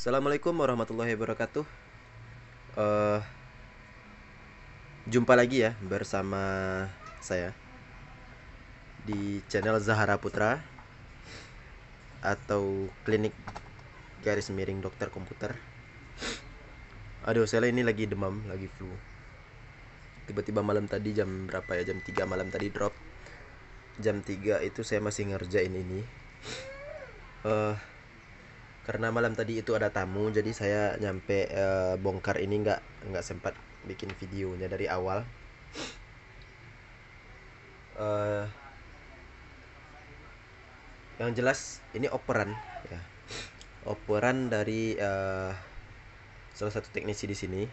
Assalamualaikum warahmatullahi wabarakatuh. Eh, Jumpa lagi ya bersama saya di channel Zahara Putra atau Klinik Garis Miring Dokter Komputer. Aduh, saya ini lagi demam, lagi flu. Tiba-tiba malam tadi jam berapa ya? Jam 3 malam tadi drop. Jam 3 itu saya masih ngerjain ini. Karena malam tadi itu ada tamu, jadi saya nyampe bongkar ini nggak sempat bikin videonya dari awal. Eh, yang jelas ini operan ya, operan dari salah satu teknisi di sini,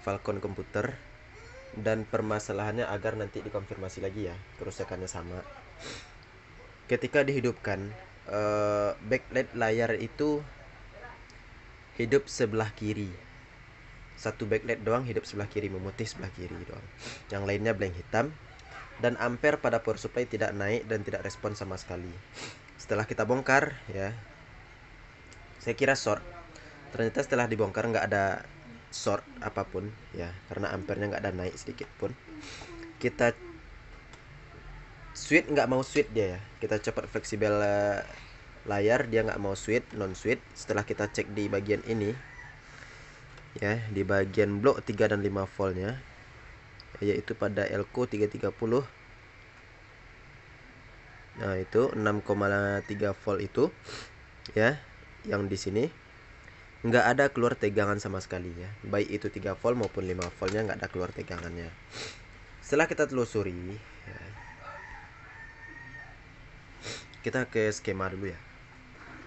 Falcon Komputer, dan permasalahannya agar nanti dikonfirmasi lagi ya kerusakannya sama. Ketika dihidupkan, backlight layar itu hidup sebelah kiri, satu backlight doang hidup sebelah kiri, memutih sebelah kiri doang, yang lainnya blank hitam, dan ampere pada power supply tidak naik dan tidak respon sama sekali. Setelah kita bongkar ya, saya kira short, ternyata setelah dibongkar nggak ada short apapun ya, karena ampernya nggak ada naik sedikit pun. Kita switch, nggak mau switch dia ya, kita cepat fleksibel layar, dia nggak mau switch, non switch. Setelah kita cek di bagian ini ya, di bagian blok 3 dan 5 voltnya, yaitu pada Elco 330. Nah, itu 6,3 volt itu ya, yang di sini nggak ada keluar tegangan sama sekali ya, baik itu 3 volt maupun 5 voltnya nggak ada keluar tegangannya. Setelah kita telusuri ya, kita ke skema dulu ya,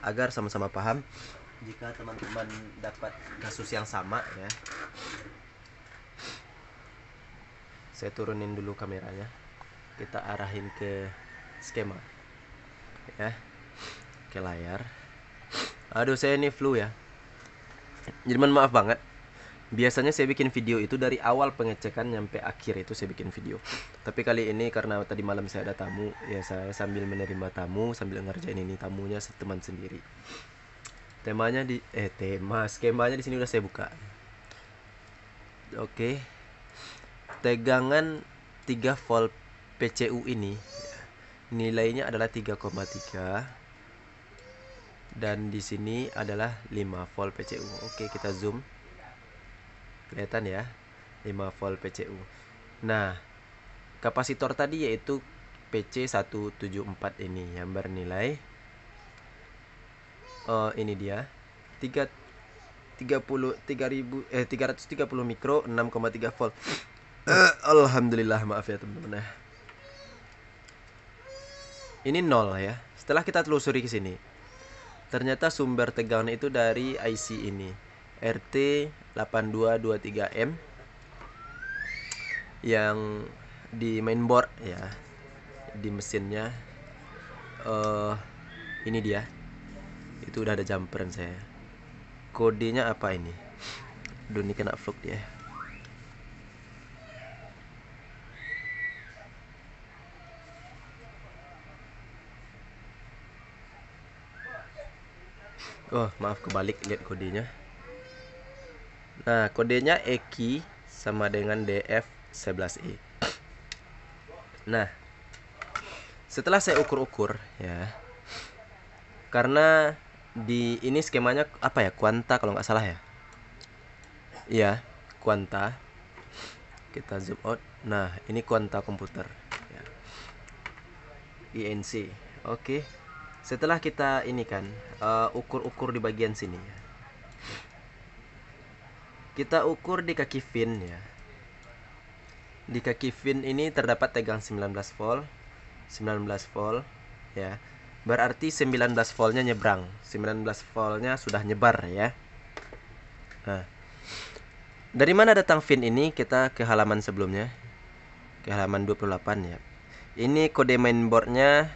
agar sama-sama paham jika teman-teman dapat kasus yang sama ya. Saya turunin dulu kameranya, kita arahin ke skema ya, ke layar. Aduh, saya ini flu ya, jadi mohon maaf banget. Biasanya saya bikin video itu dari awal pengecekan nyampe akhir itu saya bikin video. Tapi kali ini karena tadi malam saya ada tamu, ya saya sambil menerima tamu, sambil ngerjain ini tamunya teman sendiri. Temanya di skemanya di sini udah saya buka. Oke. Tegangan 3 volt PCU ini nilainya adalah 3,3, dan di sini adalah 5 volt PCU. Oke, kita zoom. Kelihatan ya, 5 volt PCU. Nah, kapasitor tadi yaitu PC174 ini yang bernilai ini dia 330 mikro, 6,3 volt. Alhamdulillah, maaf ya teman-teman. Ini 0 ya. Setelah kita telusuri ke sini, ternyata sumber tegangan itu dari IC ini, RT8223M, yang di mainboard ya, di mesinnya. Ini dia. Itu udah ada jumperan saya. Kodenya apa ini? Aduh, ini kena fluk dia. Oh, maaf, kebalik lihat kodenya. Nah, kodenya EKI sama dengan DF11E. Nah, setelah saya ukur-ukur ya, karena di ini skemanya apa ya, Quanta kalau nggak salah ya. Iya, Quanta. Kita zoom out. Nah, ini Quanta komputer ya. INC. Oke. Setelah kita ini kan ukur-ukur di bagian sini ya, kita ukur di kaki fin ya. Di kaki fin ini terdapat tegangan 19 volt ya. Berarti 19 voltnya nyebrang, 19 voltnya sudah nyebar ya. Nah, dari mana datang fin ini? Kita ke halaman sebelumnya, ke halaman 28 ya. Ini kode mainboardnya.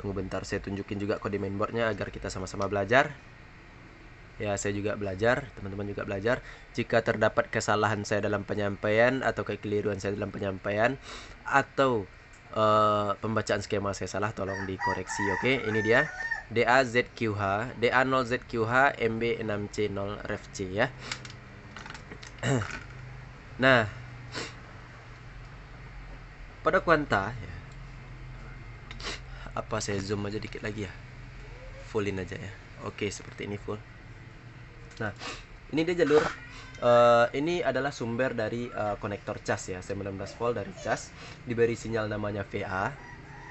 Tunggu bentar, saya tunjukin juga kode mainboardnya agar kita sama-sama belajar. Ya, saya juga belajar, teman-teman juga belajar. Jika terdapat kesalahan saya dalam penyampaian atau kekeliruan saya dalam penyampaian, atau pembacaan skema saya salah, tolong dikoreksi. Oke, ini dia DA0ZQH MB6C0REFC ya. Nah, pada kuanta ya, apa saya zoom aja dikit lagi ya, fullin aja ya. Oke, seperti ini full. Nah, ini dia jalur. Ini adalah sumber dari konektor cas ya, 19 volt dari cas, diberi sinyal namanya VA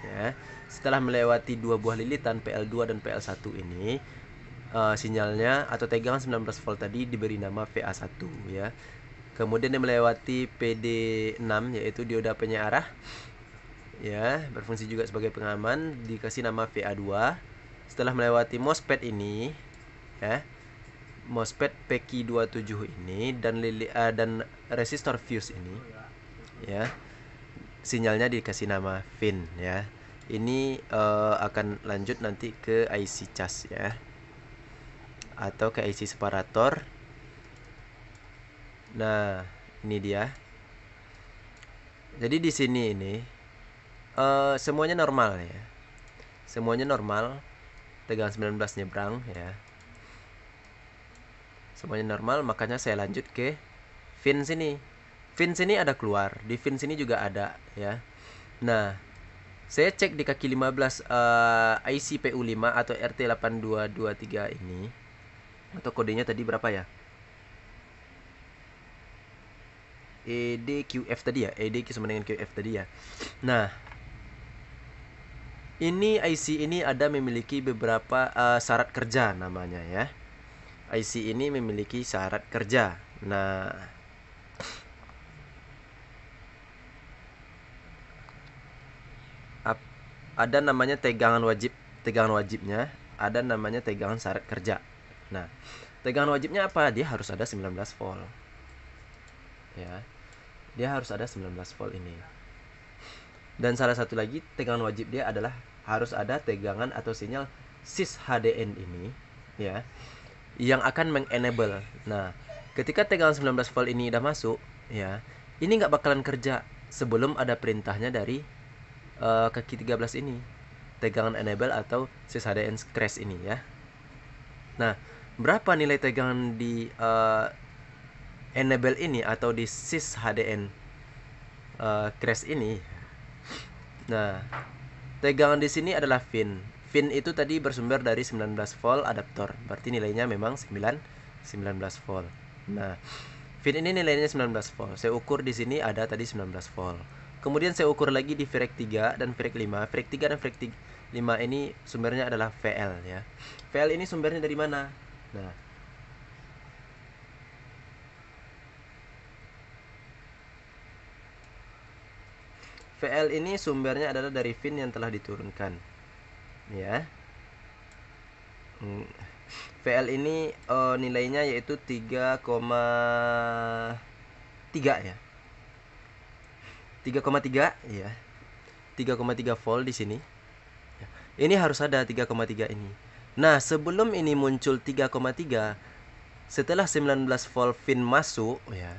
ya. Setelah melewati dua buah lilitan PL2 dan PL1 ini, sinyalnya atau tegangan 19 volt tadi diberi nama VA1 ya. Kemudian dia melewati PD6 yaitu dioda penyearah ya, berfungsi juga sebagai pengaman, dikasih nama VA2. Setelah melewati MOSFET ini ya, MOSFET PQ27 ini dan resistor fuse ini ya, sinyalnya dikasih nama VIN ya. Ini akan lanjut nanti ke IC cas ya, atau ke IC separator. Nah, ini dia. Jadi di sini ini semuanya normal ya. Semuanya normal. Tegangan 19 nyebrang ya. Semuanya normal, makanya saya lanjut ke VIN sini. VIN sini ada keluar, di VIN sini juga ada ya. Nah, saya cek di kaki 15 IC PU5 atau RT8223 ini, atau kodenya tadi berapa ya? EDQF tadi ya, EDQ sama dengan QF tadi ya. Nah, ini IC ini ada memiliki beberapa syarat kerja namanya ya. IC ini memiliki syarat kerja. Nah, ada namanya tegangan wajibnya, ada namanya tegangan syarat kerja. Nah, tegangan wajibnya apa? Dia harus ada 19 volt. Ya. Dia harus ada 19 volt ini. Dan salah satu lagi tegangan wajib dia adalah harus ada tegangan atau sinyal cis HDN ini ya, yang akan mengenable. Nah, ketika tegangan 19 volt ini udah masuk ya, ini nggak bakalan kerja sebelum ada perintahnya dari kaki 13 ini, tegangan enable atau cis HDN crash ini ya. Nah, berapa nilai tegangan di enable ini atau di cis HDN crash ini? Nah, tegangan di sini adalah VIN. VIN itu tadi bersumber dari 19 volt adaptor. Berarti nilainya memang 19 volt. Nah, VIN ini nilainya 19 volt. Saya ukur di sini ada tadi 19 volt. Kemudian saya ukur lagi di Vrec 3 dan Vrec 5. Vrec 3 dan Vrec 5 ini sumbernya adalah VL ya. VL ini sumbernya dari mana? Nah, VL ini sumbernya adalah dari VIN yang telah diturunkan ya. VL ini nilainya yaitu 3,3 ya. 3,3 ya. 3,3 volt di sini. Ini harus ada 3,3 ini. Nah, sebelum ini muncul 3,3, setelah 19 volt VIN masuk ya,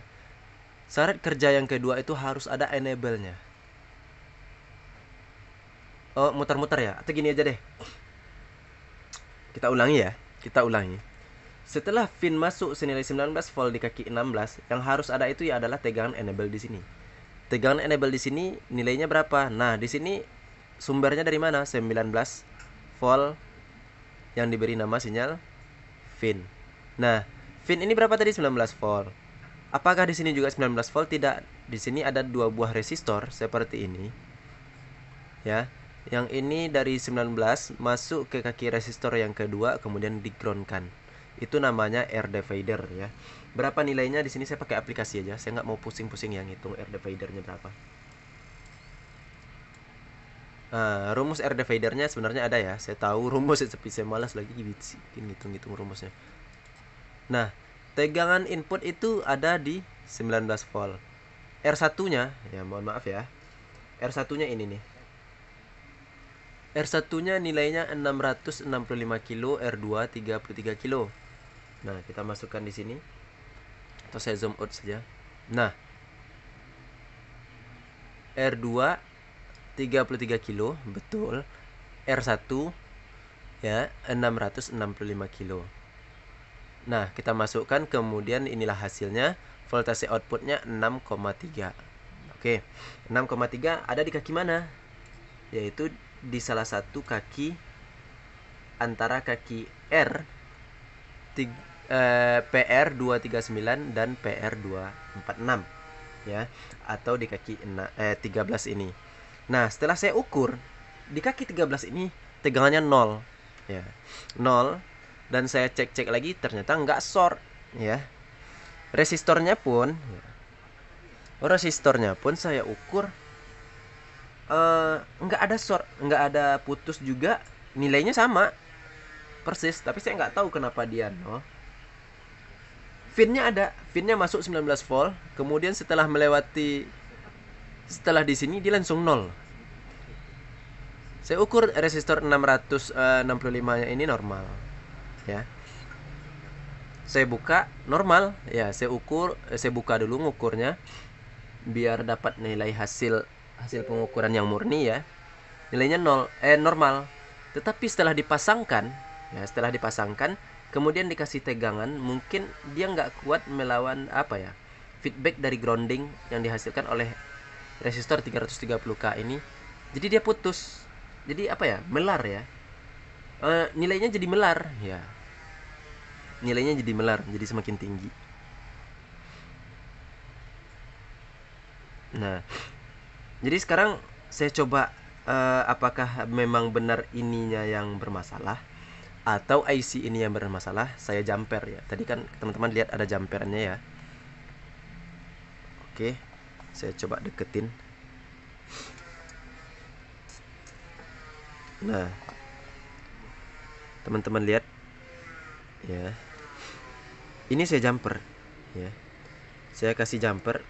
syarat kerja yang kedua itu harus ada enable-nya. Oh, muter-muter ya. Atau gini aja deh. Kita ulangi ya. Kita ulangi. Setelah VIN masuk senilai 19 volt di kaki 16, yang harus ada itu ya adalah tegangan enable di sini. Tegangan enable di sini nilainya berapa? Nah, di sini sumbernya dari mana? 19 volt yang diberi nama sinyal VIN. Nah, VIN ini berapa tadi? 19 volt. Apakah di sini juga 19 volt? Tidak. Di sini ada dua buah resistor seperti ini. Ya. Yang ini dari 19 masuk ke kaki resistor yang kedua, kemudian di-groundkan. Itu namanya air divider ya. Berapa nilainya di sini saya pakai aplikasi aja. Saya nggak mau pusing-pusing yang ngitung air dividernya berapa. Nah, rumus air dividernya sebenarnya ada ya. Saya tahu rumus, tapi saya malas lagi ngitung-ngitung rumusnya. Nah, tegangan input itu ada di 19 volt. R1-nya, ya mohon maaf ya. R1-nya ini nih. R1-nya nilainya 665 kilo, R2 33 kilo. Nah, kita masukkan di sini. Atau saya zoom out saja. Nah, R2 33 kilo, betul. R1 ya 665 kilo. Nah, kita masukkan, kemudian inilah hasilnya. Voltase outputnya 6,3. Oke, 6,3 ada di kaki mana? Yaitu di salah satu kaki antara kaki PR239 dan PR246 ya, atau di kaki 13 ini. Nah, setelah saya ukur di kaki 13 ini tegangannya 0 ya, 0, dan saya cek lagi ternyata nggak short ya. Resistornya pun saya ukur nggak ada short, nggak ada putus juga, nilainya sama persis, tapi saya nggak tahu kenapa dia 0. Finnya ada, finnya masuk 19 volt, kemudian setelah di sini dia langsung 0. Saya ukur resistor 665 nya ini normal ya. Saya buka normal ya, saya buka dulu ngukurnya biar dapat nilai hasil pengukuran yang murni ya. Nilainya normal. Tetapi setelah dipasangkan, kemudian dikasih tegangan, mungkin dia nggak kuat melawan feedback dari grounding yang dihasilkan oleh resistor 330K ini. Jadi dia putus. Jadi melar ya. Nilainya jadi melar ya. Nilainya jadi melar, jadi semakin tinggi. Nah, jadi sekarang saya coba apakah memang benar ininya yang bermasalah atau IC ini yang bermasalah. Saya jumper ya. Tadi kan teman-teman lihat ada jumperannya ya. Oke, saya coba deketin. Nah, teman-teman lihat ya. Ini saya jumper ya. Saya kasih jumper.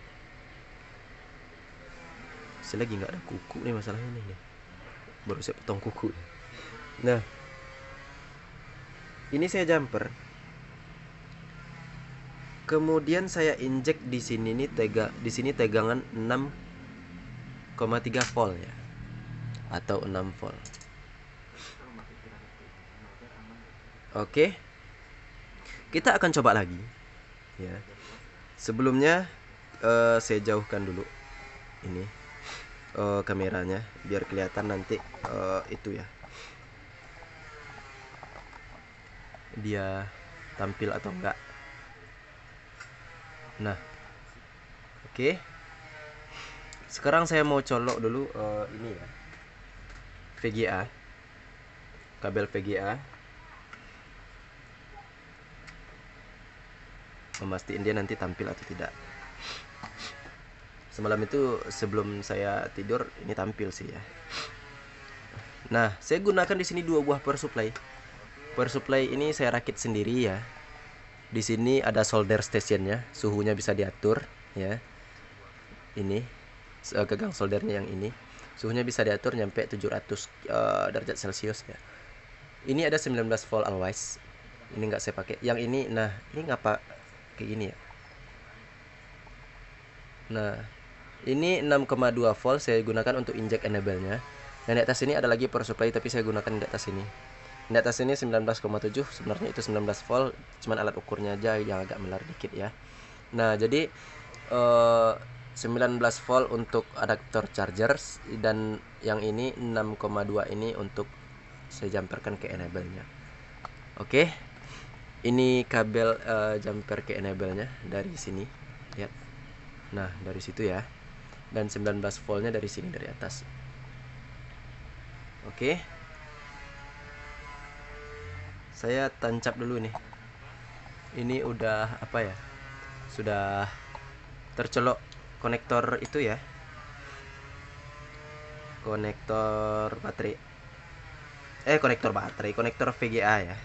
Saya lagi nggak ada kuku nih masalahnya nih. Baru saya potong kuku. Nah, ini saya jumper. Kemudian saya injek di sini nih di sini tegangan 6,3 volt ya. Atau 6 volt. Oke. Kita akan coba lagi ya. Sebelumnya saya jauhkan dulu ini kameranya biar kelihatan nanti itu ya, dia tampil atau enggak. Nah, oke. Sekarang saya mau colok dulu ini ya, VGA, kabel VGA, memastiin dia nanti tampil atau tidak. Semalam itu sebelum saya tidur ini tampil sih ya. Nah, saya gunakan di sini 2 buah power supply. Power supply ini saya rakit sendiri ya. Di sini ada solder stationnya, suhunya bisa diatur ya. Ini gagang soldernya yang ini, suhunya bisa diatur nyampe 700 derajat Celcius ya. Ini ada 19 volt always. Ini nggak saya pakai. Yang ini, nah ini ngapa kayak gini ya. Nah, ini 6,2 volt saya gunakan untuk inject enable-nya. Yang di atas ini ada lagi power supply, tapi saya gunakan di atas ini. Di atas ini 19,7, sebenarnya itu 19 volt, cuman alat ukurnya aja yang agak melar dikit ya. Nah, jadi 19 volt untuk adaptor chargers, dan yang ini 6,2 ini untuk saya jumperkan ke enable-nya. Oke. Ini kabel jumper ke enable-nya dari sini, lihat. Nah, dari situ ya. Dan 19 voltnya dari sini, dari atas. Oke. Saya tancap dulu nih. Ini udah sudah tercolok konektor itu ya. Konektor VGA ya.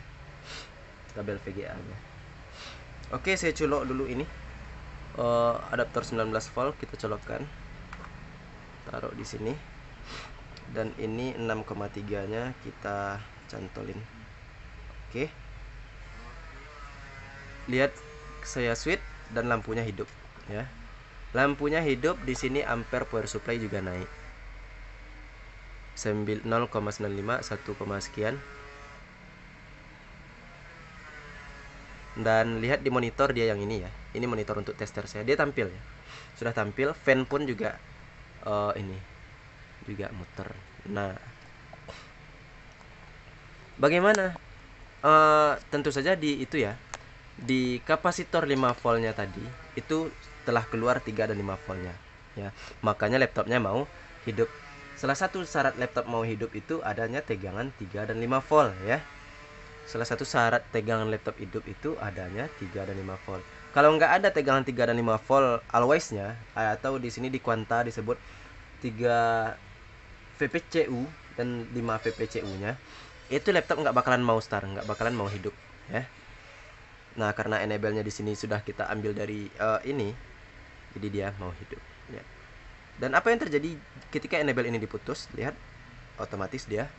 Kabel VGA-nya. Oke, saya colok dulu ini. Adaptor 19 volt kita colokkan. Taruh di sini. Dan ini 6,3-nya kita cantolin. Oke. Lihat, saya switch dan lampunya hidup ya. Lampunya hidup, di sini ampere power supply juga naik. 0,95 1, sekian. Dan lihat di monitor dia yang ini ya, ini monitor untuk tester saya, dia tampil ya, sudah tampil. Fan pun juga ini juga muter. Nah, bagaimana? Tentu saja di itu ya, di kapasitor 5 voltnya tadi itu telah keluar 3 dan 5 voltnya ya, makanya laptopnya mau hidup. Salah satu syarat laptop mau hidup itu adanya tegangan 3 dan 5 volt ya. Salah satu syarat tegangan laptop hidup itu adanya 3 dan 5 volt. Kalau nggak ada tegangan 3 dan 5 volt always-nya, atau di sini di Quanta disebut 3 VPCU dan 5 VPCU-nya, itu laptop nggak bakalan mau start, nggak bakalan mau hidup ya. Nah, karena enable-nya di sini sudah kita ambil dari ini, jadi dia mau hidup ya. Dan apa yang terjadi ketika enable ini diputus? Lihat, otomatis dia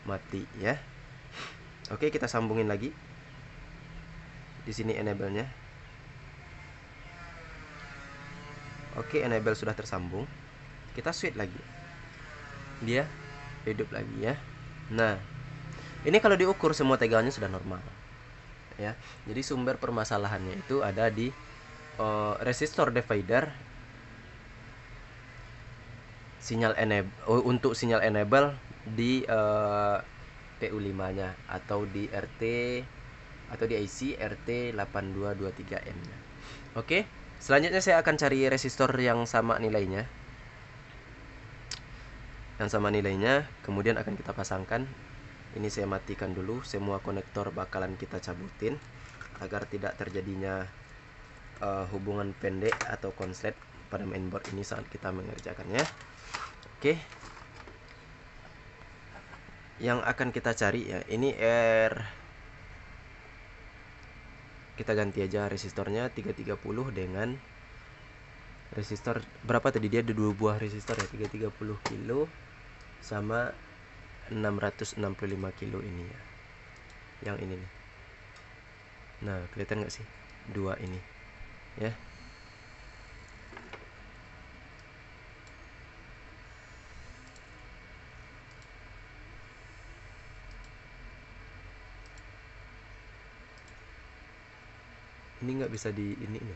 mati ya. Oke, kita sambungin lagi. Di sini enable-nya. Oke, enable sudah tersambung. Kita switch lagi. Dia hidup lagi ya. Nah, ini kalau diukur semua tegangannya sudah normal. Ya. Jadi sumber permasalahannya itu ada di resistor divider sinyal enable, untuk sinyal enable di PU5-nya atau di RT atau di IC RT8223M-nya. Oke, selanjutnya saya akan cari resistor yang sama nilainya. Yang sama nilainya, kemudian akan kita pasangkan. Ini saya matikan dulu, semua konektor bakalan kita cabutin agar tidak terjadinya hubungan pendek atau konslet pada mainboard ini saat kita mengerjakannya. Oke. Yang akan kita cari ya, ini kita ganti aja resistornya 330 dengan resistor berapa tadi, dia ada 2 buah resistor ya, 330 kilo sama 665 kilo ini ya, yang ini nih. Nah, kelihatan nggak sih 2 ini ya. Ini nggak bisa di ini nih.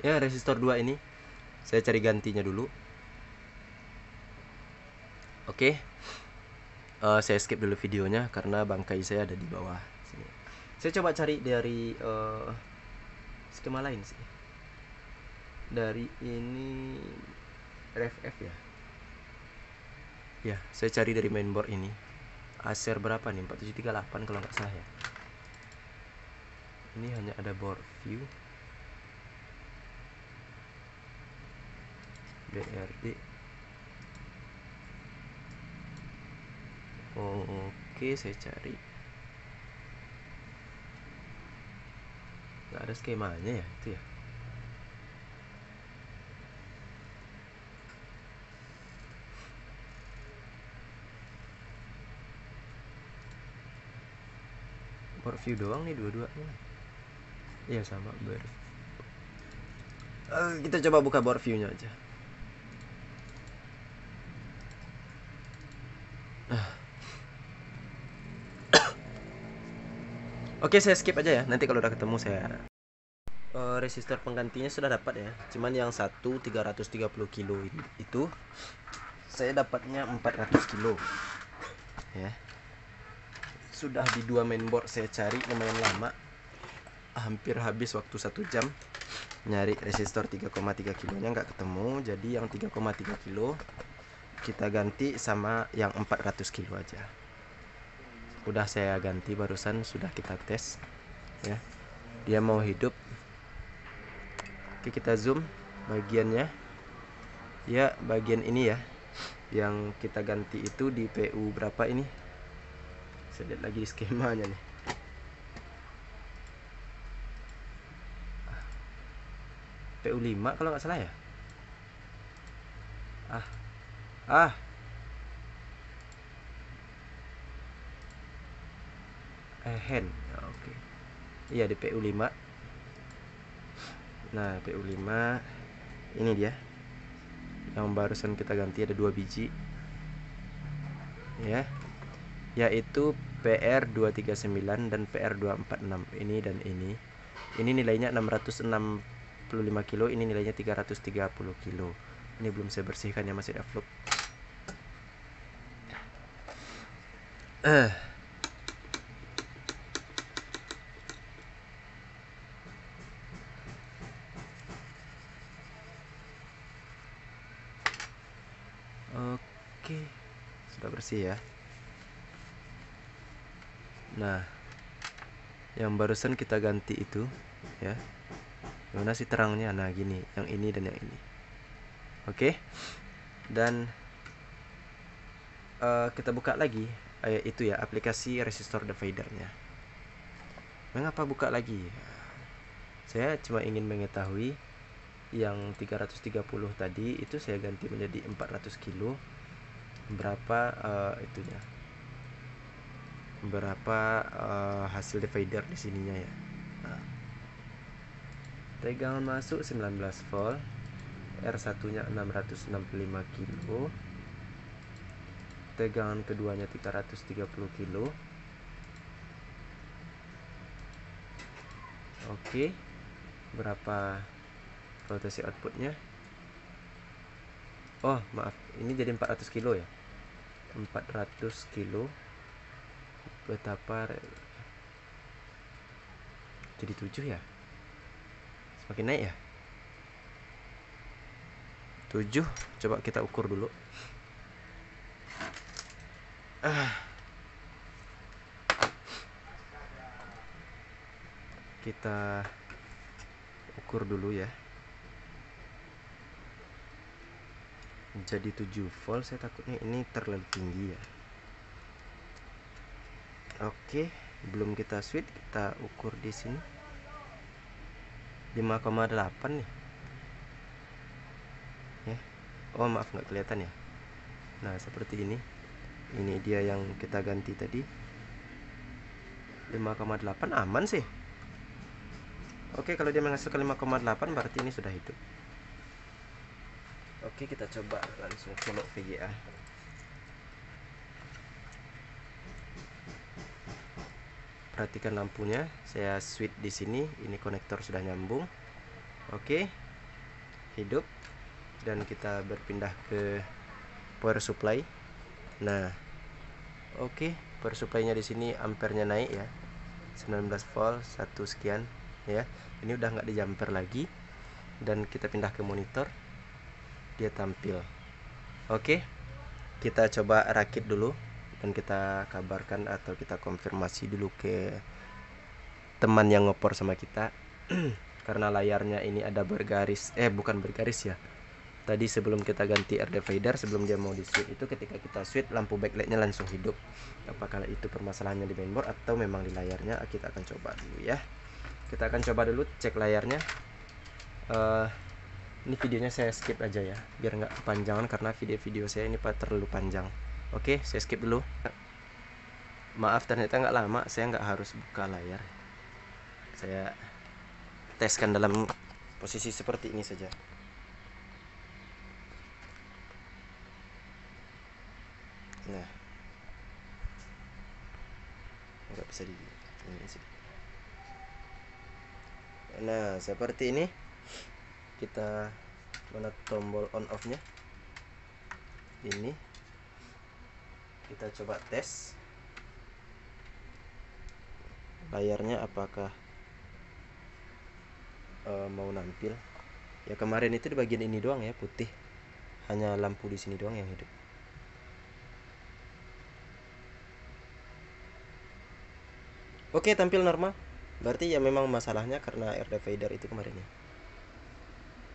Ya, resistor 2 ini saya cari gantinya dulu. Oke. Saya skip dulu videonya karena bangkai saya ada di bawah sini. Saya coba cari dari skema lain sih. Dari ini RFF ya. Ya, saya cari dari mainboard ini. Acer berapa nih? 4738 kalau nggak salah ya. Ini hanya ada board view. BRD. Oh, oke, saya cari. Nggak ada skemanya ya, itu ya. Board view doang nih dua-duanya. Iya, sama board. Kita coba buka board view-nya aja. Oke, saya skip aja ya. Nanti kalau udah ketemu saya resistor penggantinya sudah dapat ya. Cuman yang satu 330 kilo itu saya dapatnya 400 kilo. Ya. Sudah di 2 mainboard saya cari lumayan lama. Hampir habis waktu 1 jam nyari resistor 3,3 kilonya nggak ketemu. Jadi yang 3,3 kilo kita ganti sama yang 400 kilo aja. Udah saya ganti barusan, sudah kita tes ya, dia mau hidup. Oke, kita zoom bagiannya ya, bagian ini ya yang kita ganti itu di PU berapa ini, saya lihat lagi di skemanya nih. PU 5 kalau nggak salah ya. hand. Oke. Iya, di PU5. Nah, PU5 ini dia yang barusan kita ganti, ada 2 biji ya, yaitu PR239 dan PR246. Ini dan ini nilainya 665 kilo, ini nilainya 330 kilo. Ini belum saya bersihkan ya, masih ada fluk. Oke, sudah bersih ya. Nah, yang barusan kita ganti itu ya, mana sih terangnya? Nah gini, yang ini dan yang ini. Oke, dan kita buka lagi itu ya, aplikasi resistor dividernya. Mengapa buka lagi? Saya cuma ingin mengetahui yang 330 tadi itu saya ganti menjadi 400 kilo, berapa itunya, berapa hasil divider di sininya ya. Nah, tegangan masuk 19 volt, R1 nya 665 kilo, tegangan keduanya 330 kilo. Oke, berapa voltase outputnya? Oh maaf, ini jadi 400 kilo ya, 400 kilo. Betapa jadi 7 ya, semakin naik ya, 7. Coba kita ukur dulu. Kita ukur dulu ya. Jadi 7 volt, saya takutnya ini terlalu tinggi ya. Oke, belum kita switch, kita ukur di sini 5,8 nih ya. Oh maaf, nggak kelihatan ya. Nah seperti ini dia yang kita ganti tadi, 5,8. aman sih. Oke, kalau dia menghasilkan 5,8 berarti ini sudah hidup. Oke, kita coba langsung follow VGA. Perhatikan lampunya, saya switch di sini, ini konektor sudah nyambung. Oke, hidup. Dan kita berpindah ke power supply. Nah, oke, power supply-nya di sini ampernya naik ya, 19 volt 1 sekian ya. Ini udah nggak di jumper lagi. Dan kita pindah ke monitor, dia tampil. Oke, kita coba rakit dulu dan kita kabarkan atau kita konfirmasi dulu ke teman yang ngopor sama kita. Karena layarnya ini ada bergaris, bukan bergaris ya. Tadi sebelum kita ganti air divider, sebelum dia mau di switch itu, ketika kita switch lampu backlightnya langsung hidup. Apakah itu permasalahannya di mainboard atau memang di layarnya? Kita akan coba dulu ya. Kita akan coba dulu cek layarnya. Ini videonya saya skip aja ya, biar nggak kepanjangan karena video-video saya ini terlalu panjang. Oke, saya skip dulu. Maaf, ternyata nggak lama, saya nggak harus buka layar. Saya teskan dalam posisi seperti ini saja. Nah, nggak bisa di ini sih. Nah, seperti ini. Kita mana tombol on off nya ini, kita coba tes layarnya apakah mau nampil ya. Kemarin itu di bagian ini doang ya putih, hanya lampu di sini doang yang hidup. Oke, tampil normal. Berarti ya memang masalahnya karena air divider itu kemarin ya.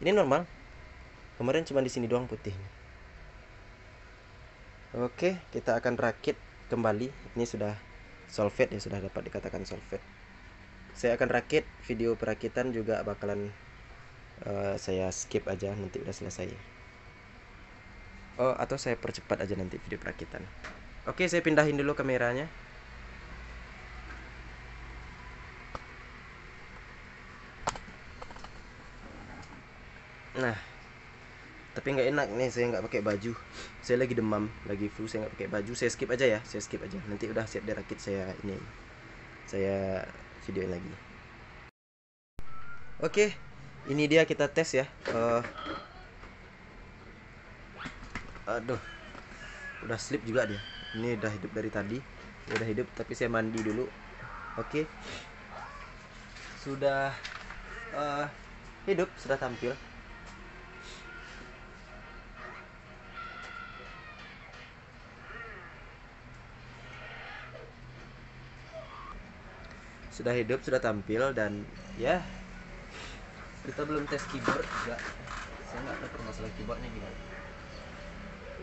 Ini normal. Kemarin cuma di sini doang putih. Oke, kita akan rakit kembali. Ini sudah solvate ya, sudah dapat dikatakan solvate. Saya akan rakit, video perakitan juga bakalan saya skip aja, nanti udah selesai. Oh, atau saya percepat aja nanti video perakitan. Oke, saya pindahin dulu kameranya. Nah, tapi nggak enak nih, saya nggak pakai baju. Saya lagi demam, lagi flu, saya nggak pakai baju. Saya skip aja ya, saya skip aja. Nanti udah siap dirakit saya ini, saya videoin lagi. Oke, ini dia kita tes ya. Aduh, udah slip juga dia. Ini udah hidup dari tadi, udah hidup. Tapi saya mandi dulu. Oke, sudah hidup, sudah tampil. Sudah hidup, sudah tampil, dan ya kita belum tes keyboard juga. Saya nggak tahu permasalahan keyboardnya gimana.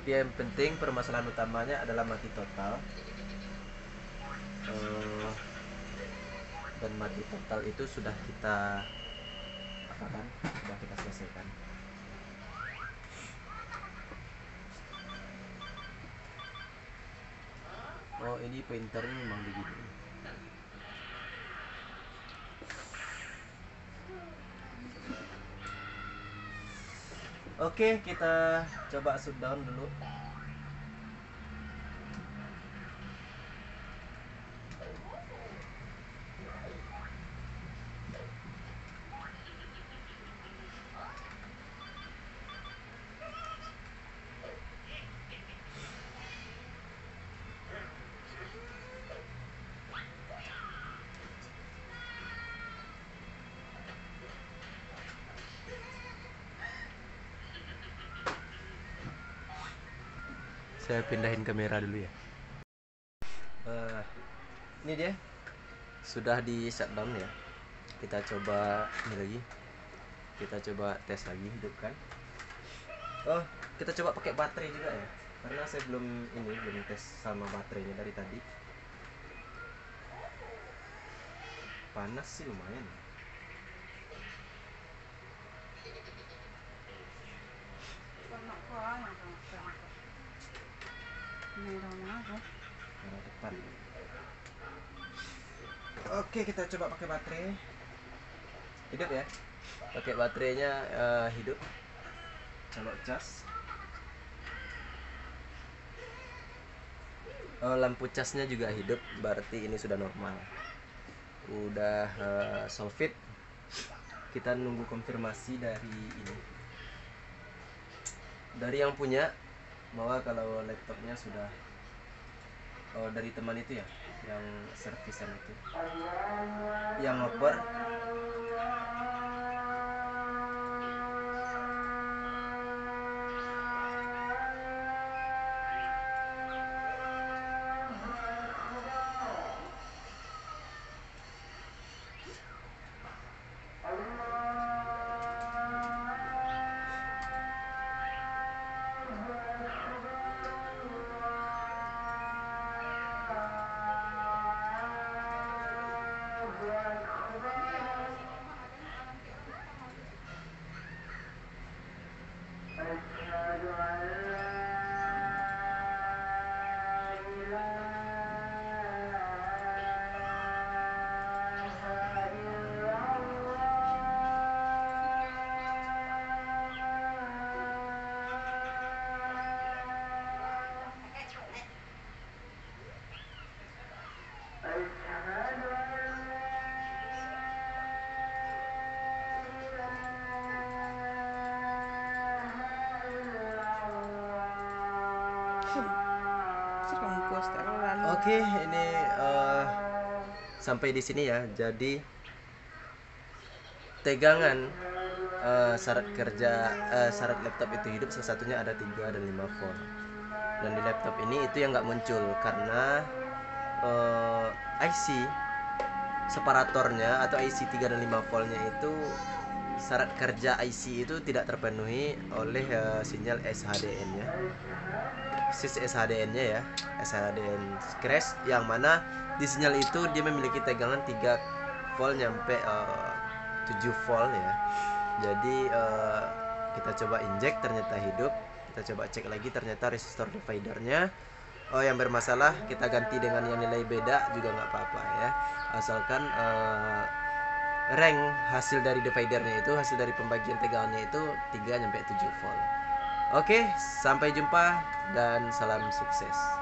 Dia yang penting permasalahan utamanya adalah mati total. Dan mati total itu sudah kita apakan, sudah kita selesaikan. Oh, ini pointernya memang begini. Oke, kita coba shutdown dulu. Saya pindahin kamera dulu ya. Ini dia sudah di shutdown ya. Kita coba ini lagi. Kita coba tes lagi, hidupkan. Oh, kita coba pakai baterai juga ya. Karena saya belum tes sama baterainya dari tadi. Panas sih lumayan. Arah depan. Oke, kita coba pakai baterai. Hidup ya. Pakai baterainya hidup. Colok cas. Lampu casnya juga hidup, berarti ini sudah normal. Udah solvit. Kita nunggu konfirmasi dari ini, dari yang punya, bahwa kalau laptopnya sudah dari teman itu ya, yang servisan itu, yang ngoper. Oke, ini sampai di sini ya. Jadi tegangan syarat laptop itu hidup salah satunya ada 3 dan 5 volt. Dan di laptop ini itu yang nggak muncul karena IC separatornya atau IC 3 dan 5 voltnya itu, syarat kerja IC itu tidak terpenuhi oleh sinyal SHDN-nya. SHDN-nya ya, SHDN crash, yang mana di sinyal itu dia memiliki tegangan 3 volt nyampe 7 volt ya. Jadi kita coba injek, ternyata hidup. Kita coba cek lagi, ternyata resistor dividernya yang bermasalah. Kita ganti dengan yang nilai beda juga nggak apa-apa ya, asalkan rank hasil dari dividernya itu, hasil dari pembagian tegangannya itu 3 sampai 7 volt. Oke, sampai jumpa dan salam sukses.